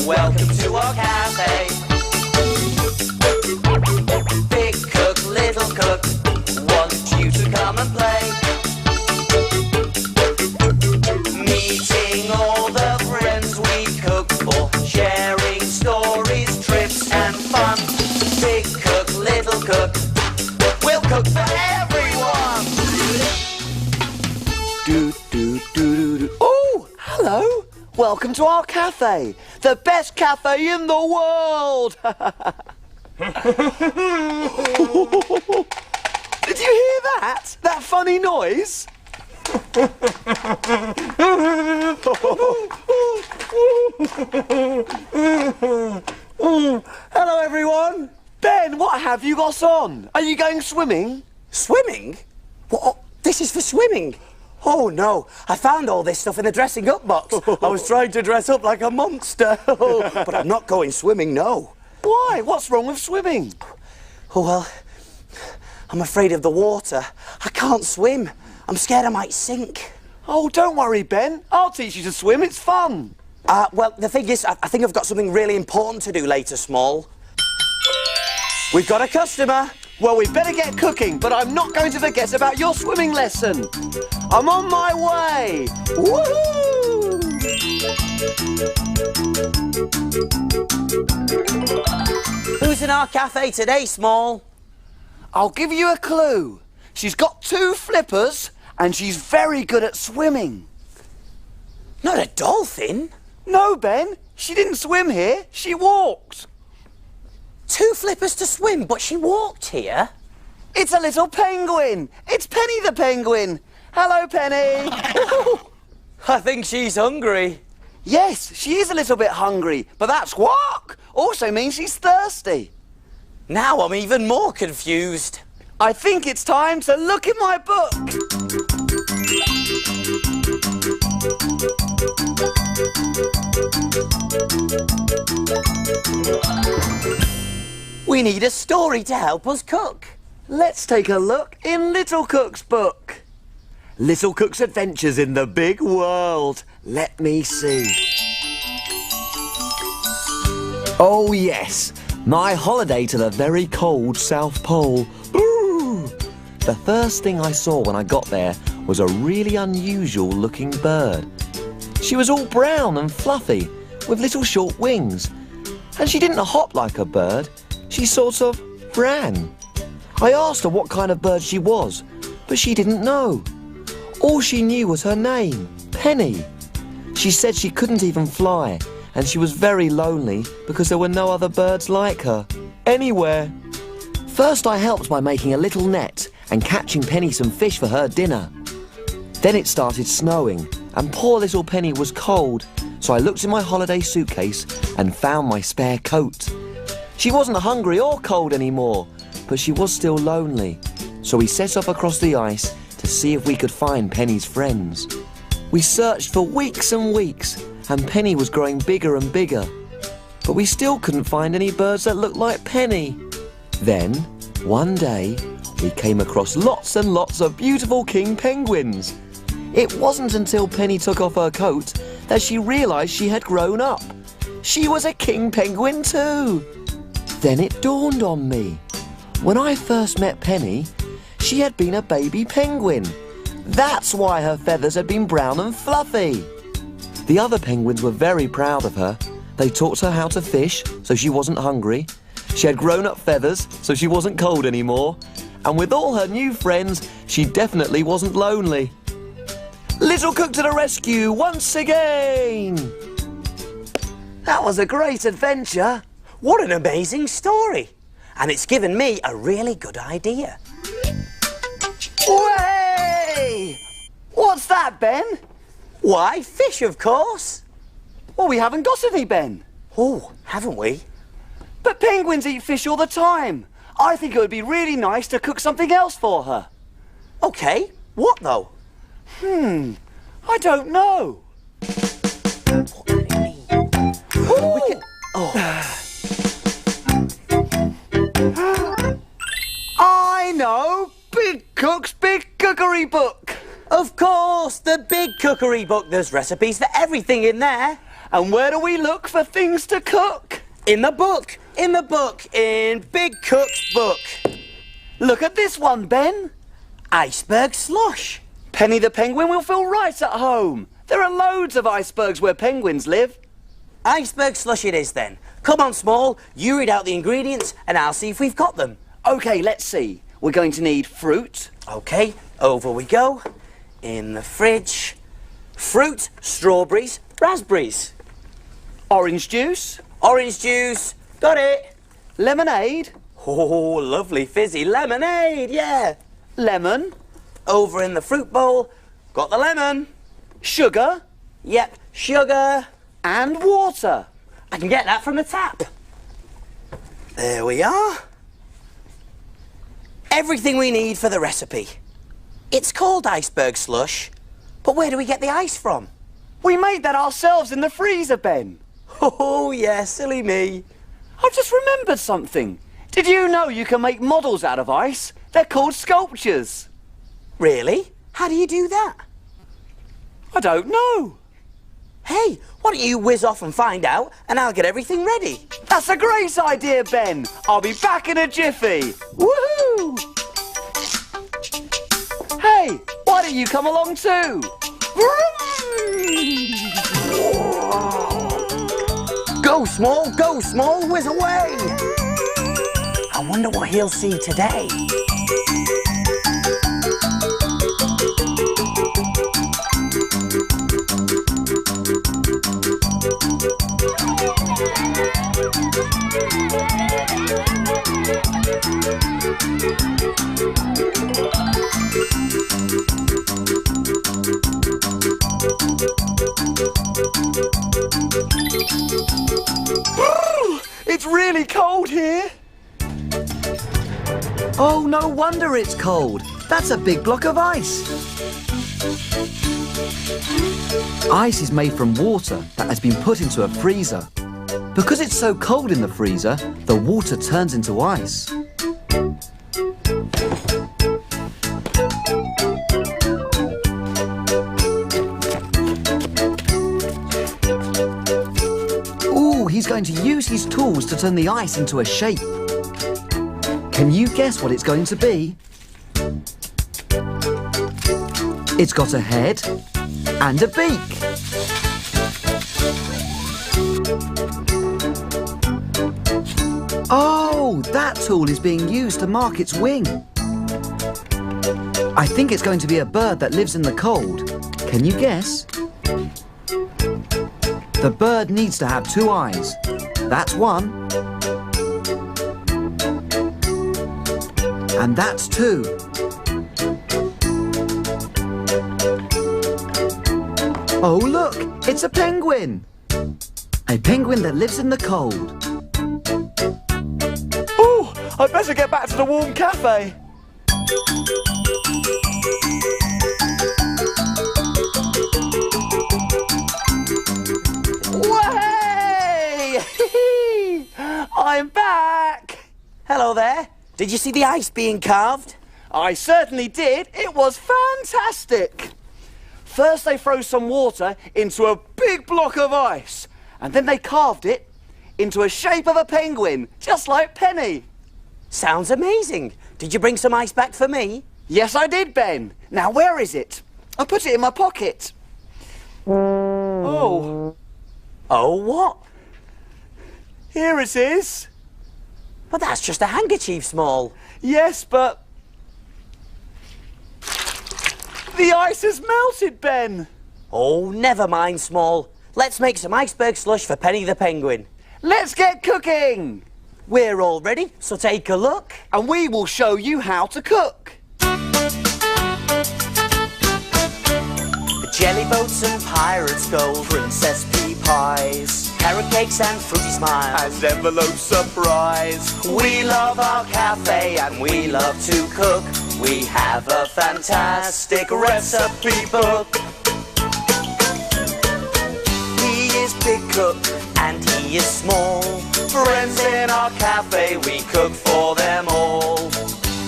Welcome to our cafe. Big cook, little cook, want you to come and play. Meeting all the friends we cook for, sharing stories, trips and fun. Big cook, little cook, we'll cook for everyone. Do, do, do, do, do. Oh, hello. Welcome to our cafe. The best cafe in the world. Did you hear that? That funny noise? Hello, everyone. Ben, what have you got on? Are you going swimming? Swimming? What? This is for swimming? Oh, no. I found all this stuff in the dressing up box. I was trying to dress up like a monster. But I'm not going swimming, no. Why? What's wrong with swimming? Oh, well, I'm afraid of the water. I can't swim. I'm scared I might sink. Oh, don't worry, Ben. I'll teach you to swim. It's fun. Well, the thing is, I think I've got something really important to do later, Small. We've got a customer. Well, we better get cooking, but I'm not going to forget about your swimming lesson. I'm on my way. Woohoo! Who's in our cafe today, Small? I'll give you a clue. She's got 2 flippers and she's very good at swimming. Not a dolphin? No, Ben. She didn't swim here. She walked. 2 flippers to swim, but she walked here? It's a little penguin. It's Penny the penguin. Hello, Penny. I think she's hungry. Yes, she is a little bit hungry, but that squawk also means she's thirsty. Now I'm even more confused. I think it's time to look in my book. We need a story to help us cook. Let's take a look in Little Cook's book. Little Cook's Adventures in the Big World. Let me see. Oh, yes. My holiday to the very cold South Pole. Ooh. The first thing I saw when I got there was a really unusual looking bird. She was all brown and fluffy with little short wings. And she didn't hop like a bird. She sort of ran. I asked her what kind of bird she was, but she didn't know. All she knew was her name, Penny. She said she couldn't even fly, and she was very lonely because there were no other birds like her, anywhere. First I helped by making a little net and catching Penny some fish for her dinner. Then it started snowing, and poor little Penny was cold, so I looked in my holiday suitcase and found my spare coat. She wasn't hungry or cold anymore, but she was still lonely, so we set off across the ice to see if we could find Penny's friends. We searched for weeks and weeks, and Penny was growing bigger and bigger, but we still couldn't find any birds that looked like Penny. Then, one day, we came across lots and lots of beautiful king penguins. It wasn't until Penny took off her coat that she realised she had grown up. She was a king penguin too. Then it dawned on me. When I first met Penny, she had been a baby penguin. That's why her feathers had been brown and fluffy. The other penguins were very proud of her. They taught her how to fish, so she wasn't hungry. She had grown-up feathers, so she wasn't cold anymore. And with all her new friends, she definitely wasn't lonely. Little Cook to the rescue once again! That was a great adventure. What an amazing story. And it's given me a really good idea. Way! What's that, Ben? Why, fish, of course. Well, we haven't got any, Ben. Oh, haven't we? But penguins eat fish all the time. I think it would be really nice to cook something else for her. OK, what though? I don't know. What can it mean? We can... Oh. I know! Big Cook's Big Cookery book! Of course, the Big Cookery book. There's recipes for everything in there. And where do we look for things to cook? In the book. In the book. In Big Cook's book. Look at this one, Ben. Iceberg Slush. Penny the penguin will feel right at home. There are loads of icebergs where penguins live. Iceberg Slush it is then. Come on, Small. You read out the ingredients and I'll see if we've got them. OK, let's see. We're going to need fruit. OK, over we go. In the fridge. Fruit, strawberries, raspberries. Orange juice. Orange juice. Got it. Lemonade. Oh, lovely fizzy lemonade, yeah. Lemon. Over in the fruit bowl. Got the lemon. Sugar. Yep, sugar. And water. I can get that from the tap. There we are. Everything we need for the recipe. It's called Iceberg Slush, but where do we get the ice from? We made that ourselves in the freezer, Ben. Oh, yeah, silly me. I've just remembered something. Did you know you can make models out of ice? They're called sculptures. Really? How do you do that? I don't know. Hey, why don't you whiz off and find out, and I'll get everything ready. That's a great idea, Ben. I'll be back in a jiffy. Woohoo! Hey, why don't you come along too? Go, Small, whiz away. I wonder what he'll see today. It's really cold here. Oh, no wonder it's cold. That's a big block of ice. Ice is made from water that has been put into a freezer. Because it's so cold in the freezer, the water turns into ice. Ooh, he's going to use his tools to turn the ice into a shape. Can you guess what it's going to be? It's got a head and a beak. Oh, that tool is being used to mark its wing. I think it's going to be a bird that lives in the cold. Can you guess? The bird needs to have two eyes. That's one. And that's two. Oh, look! It's a penguin! A penguin that lives in the cold. Oh, I'd better get back to the warm cafe. Way! I'm back! Hello there. Did you see the ice being carved? I certainly did. It was fantastic. First they froze some water into a big block of ice, and then they carved it into a shape of a penguin, just like Penny. Sounds amazing. Did you bring some ice back for me? Yes, I did, Ben. Now, where is it? I put it in my pocket. Oh. Oh, what? Here it is. But that's just a handkerchief, Small. Yes, but the ice has melted, Ben. Oh, never mind, Small. Let's make some iceberg slush for Penny the penguin. Let's get cooking. We're all ready, so take a look. And we will show you how to cook. Jelly boats and pirates' gold, princess pea pies, carrot cakes and fruity smiles, And envelope surprise. We love our cafe and we love to cook. We have a fantastic recipe book. He is Big Cook and he is small. Friends in our cafe, we cook for them all.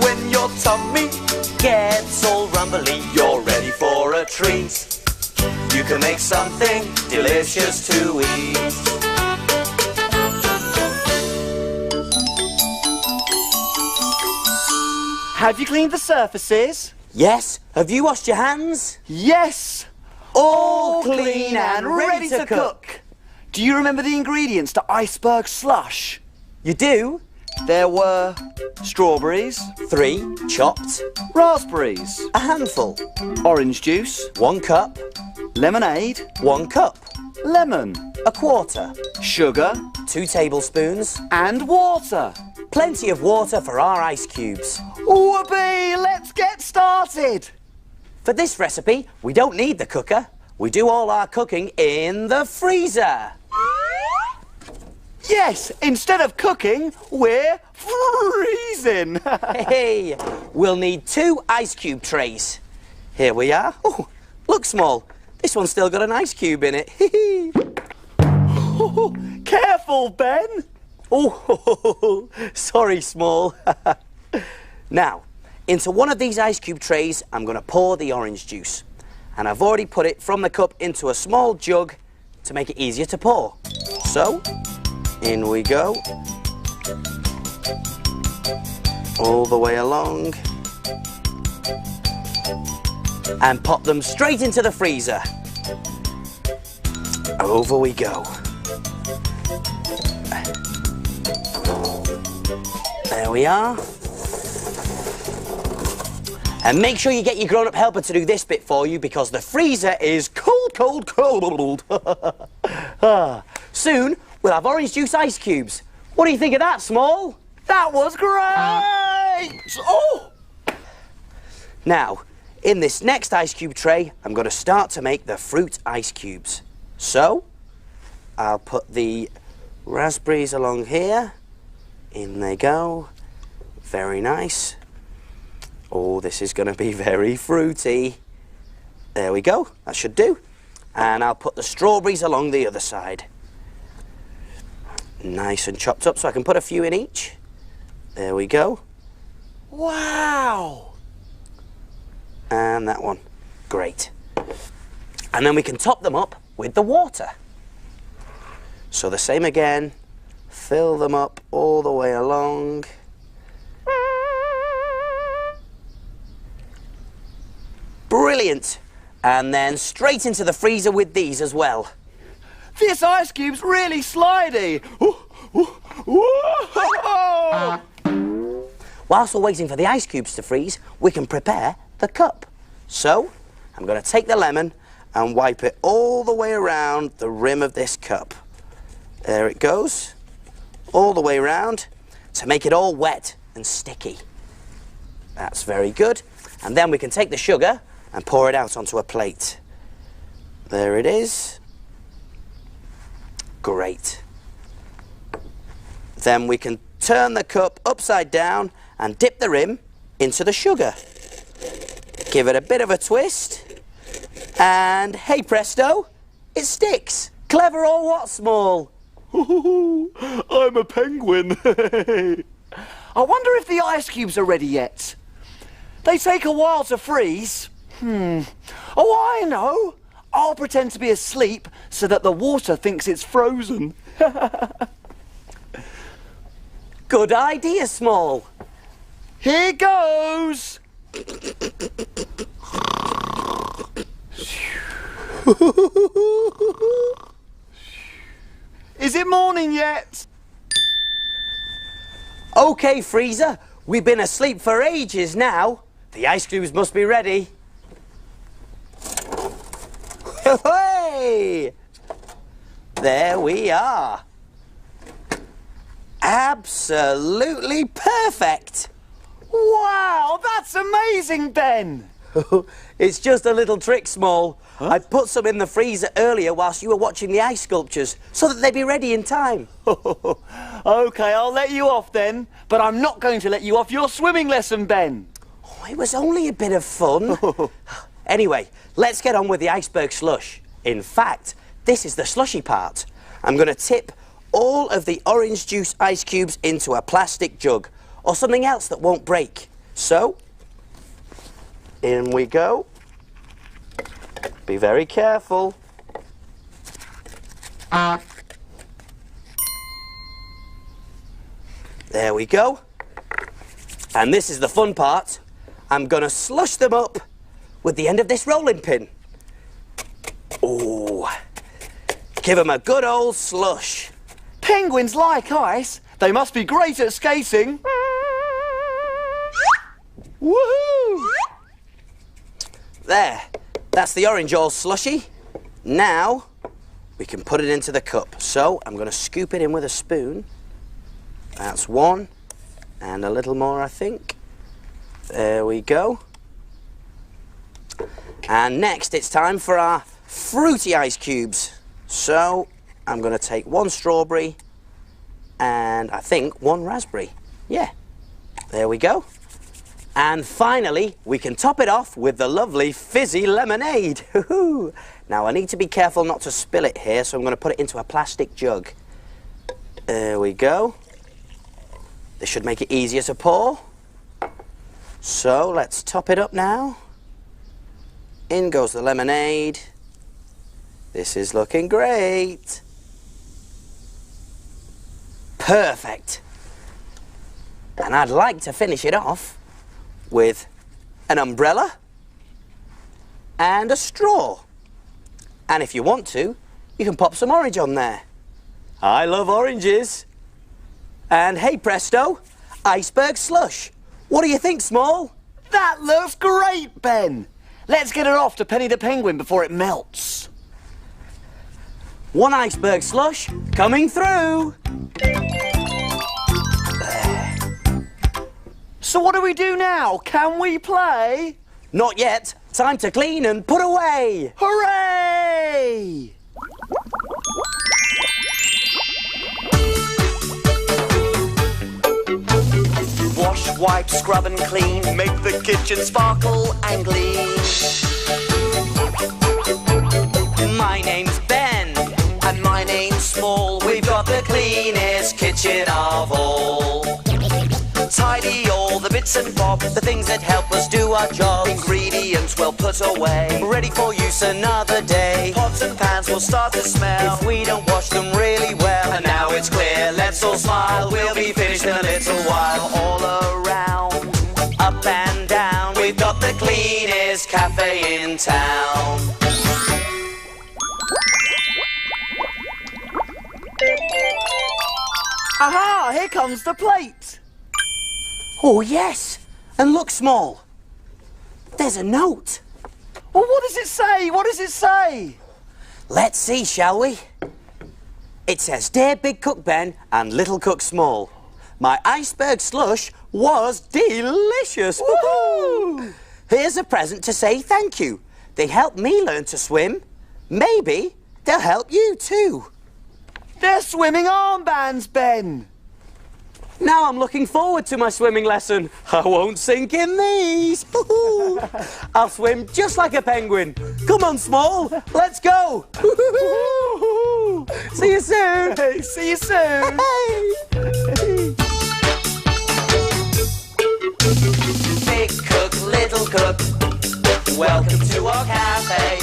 When your tummy gets all rumbly, you're ready for a treat. You can make something delicious to eat. Have you cleaned the surfaces? Yes. Have you washed your hands? Yes! All clean and ready to cook. Do you remember the ingredients to Iceberg Slush? You do? There were strawberries, 3 chopped, raspberries, a handful, orange juice, 1 cup, lemonade, 1 cup, lemon, a quarter, sugar, 2 tablespoons, and water. plenty of water for our ice cubes. Whoopee! Let's get started! For this recipe, we don't need the cooker. We do all our cooking in the freezer. Yes, instead of cooking, we're freezing. Hey, we'll need 2 ice cube trays. Here we are. Oh, look, Small. This one's still got an ice cube in it. Oh, careful, Ben. Oh, sorry, Small. Now, into one of these ice cube trays, I'm going to pour the orange juice. And I've already put it from the cup into a small jug to make it easier to pour. So, in we go. All the way along. And pop them straight into the freezer. Over we go. There we are. And make sure you get your grown-up helper to do this bit for you because the freezer is cold, cold, cold. Soon, we'll have orange juice ice cubes. What do you think of that, Small? That was great! Oh! Now, in this next ice cube tray, I'm going to start to make the fruit ice cubes. So, I'll put the raspberries along here. In they go. Very nice. Oh, this is going to be very fruity. There we go. That should do. And I'll put the strawberries along the other side. Nice and chopped up so I can put a few in each. There we go. Wow! And that one. Great. And then we can top them up with the water. So the same again. Fill them up all the way along. Brilliant. And then straight into the freezer with these as well. This ice cube's really slidey. Whoa! Whilst we're waiting for the ice cubes to freeze, we can prepare the cup. So, I'm going to take the lemon and wipe it all the way around the rim of this cup. There it goes. All the way around to make it all wet and sticky. That's very good. And then we can take the sugar and pour it out onto a plate. There it is. Great. Then we can turn the cup upside down and dip the rim into the sugar. Give it a bit of a twist. And hey presto, it sticks. Clever or what, Small? I'm a penguin. I wonder if the ice cubes are ready yet. They take a while to freeze. Oh, I know. I'll pretend to be asleep so that the water thinks it's frozen. Good idea, Small. Here goes. Is it morning yet? Okay, freezer. We've been asleep for ages now. The ice cubes must be ready. Hey! There we are. Absolutely perfect. Wow, that's amazing, Ben. It's just a little trick, Small. Huh? I put some in the freezer earlier whilst you were watching the ice sculptures so that they'd be ready in time. Okay, I'll let you off then, but I'm not going to let you off your swimming lesson, Ben. Oh, it was only a bit of fun. Anyway, let's get on with the iceberg slush. In fact, this is the slushy part. I'm going to tip all of the orange juice ice cubes into a plastic jug or something else that won't break. So, in we go. Be very careful. There we go. And this is the fun part. I'm going to slush them up with the end of this rolling pin. Oh, give them a good old slush. Penguins like ice. They must be great at skating. Woohoo! There, that's the orange all slushy. Now we can put it into the cup. So I'm going to scoop it in with a spoon. That's one, and a little more, I think. There we go. And next it's time for our fruity ice cubes. So I'm going to take one strawberry and I think one raspberry. Yeah, there we go. And finally, we can top it off with the lovely fizzy lemonade. Now I need to be careful not to spill it here, so I'm going to put it into a plastic jug. There we go. This should make it easier to pour. So let's top it up now. In goes the lemonade. This is looking great. Perfect. And I'd like to finish it off with an umbrella and a straw. And if you want to, you can pop some orange on there. I love oranges. And hey presto, Iceberg Slush. What do you think, Small? That looks great, Ben. Let's get it off to Penny the Penguin before it melts. One Iceberg Slush coming through. So what do we do now? Can we play? Not yet. Time to clean and put away. Hooray! Wash, wipe, scrub and clean. Make the kitchen sparkle and gleam. My name's Ben. And my name's Small. We've got the cleanest kitchen of all. Tidy all the bits and bobs, the things that help us do our jobs. Ingredients well put away, ready for use another day. Pots and pans will start to smell if we don't wash them really well. And now it's clear, let's all smile, we'll be finished in a little while. All around, up and down, we've got the cleanest cafe in town. Aha! Here comes the plate. Oh yes, and look, Small. There's a note. Well, what does it say? What does it say? Let's see, shall we? It says, Dear Big Cook Ben and Little Cook Small, my iceberg slush was delicious. Woohoo! Here's a present to say thank you. They helped me learn to swim. Maybe they'll help you too. They're swimming armbands, Ben. Now I'm looking forward to my swimming lesson. I won't sink in these. I'll swim just like a penguin. Come on, Small, let's go. See you soon. Hey, see you soon. Big cook, little cook, welcome to our cafe.